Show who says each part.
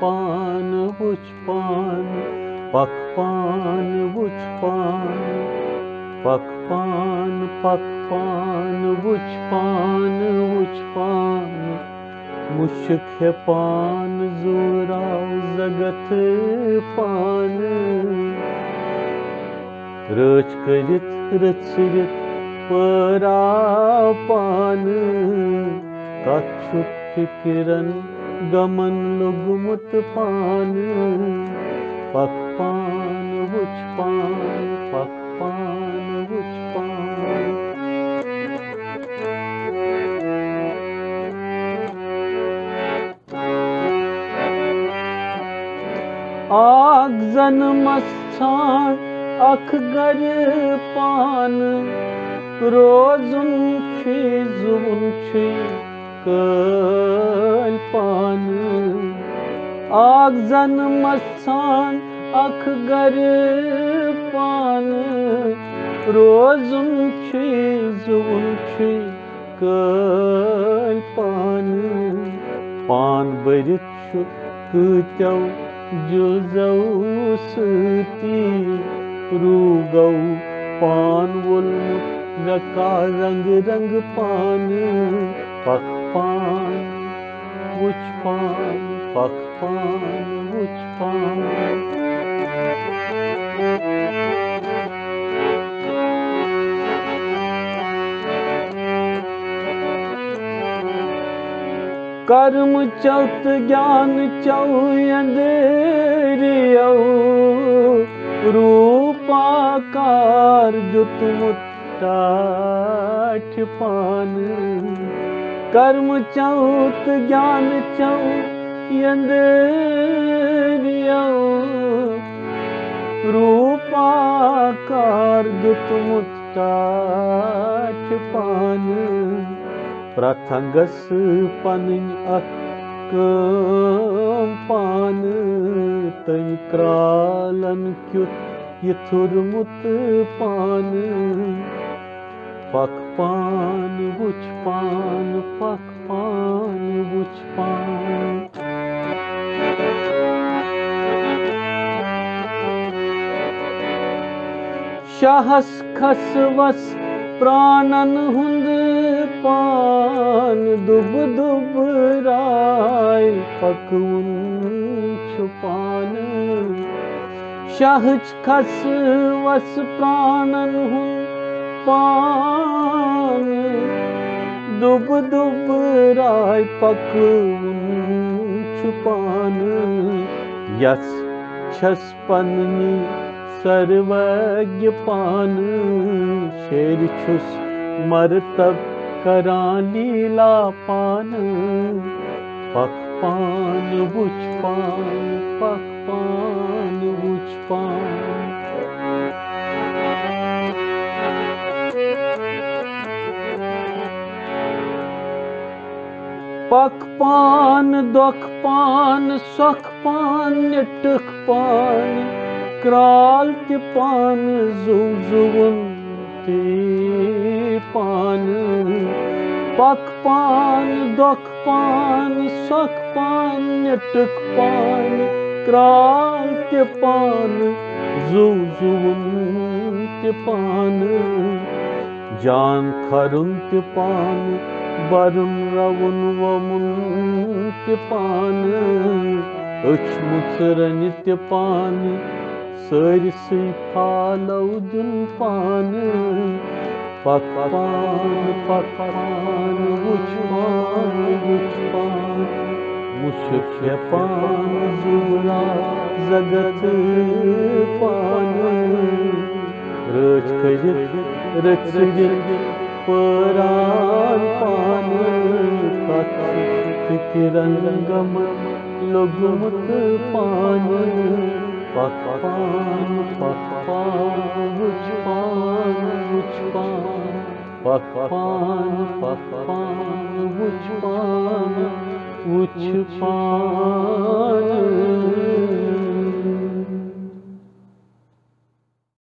Speaker 1: पान वुच पान, पक पान वुच पान, पक पान वुच पान, मुश्क पान जोराव जगत पान, रच करित रचरित परा पान, कच्छुक फिकिरन गमन लुगमुत पान, पक पान वुच पान, पक पान वुच पान। आग जन्मस्थान अखगर पान, रोजुन छी जुबुन छी कल पान, आग जन्मस्थान अखगर पान, रोजुन छी जुबुन छी कल पान, पान बरित छु कत्यो जुजौ सती, रूगौ पान वोलमुत रका रंग रंग पान, पक पान वुच पान, पक पान वुच पान। कर्म चौत ज्ञान चौ अंधेरियौ, रूपाकार जुतमुत टाठ पान, कर्म चौत ज्ञान चौ अंधेरियौ, रूपाकार जुतमुत टाठ पान, प्रथंगस पनन अक्कम पान, तय क्रालन क्युत यथुरमुत पान, पक पान वुच पान, पक पान वुच पान। शाहस खसवस प्राणन हुंद पान, दुब दुब राय पकउन छुपान, शाहस खसवस प्राणन हुंद पान, दुब दुब राय पकउन छुपान, यस छस पन्नी सर्वज्ञ पान, शेर छुस मरतब करां लीला पान, पक पान वुच पान, पक पान वुच पान। पक पान दोख पान सोख पान निटक पान, क्राल ते पान जुजुवन ते पान, पक पान दोख पान सोख पान निटक पान, क्राल ते पान जुजुवन ते पान, जान खरुन ते पान, बरुन रवुन वमुन ते पान, अच मुचरन ते पान, सरसै फालौ दुन पान, पक पान वुच पान, मुश्क पान जोरा जगत पान, रच करित रचरित परान पान, कच्छुक फिकिरन गमन लुगमुत पान, पक पान वुच पान, वुच पान, पक पान वुच पान, वुच पान।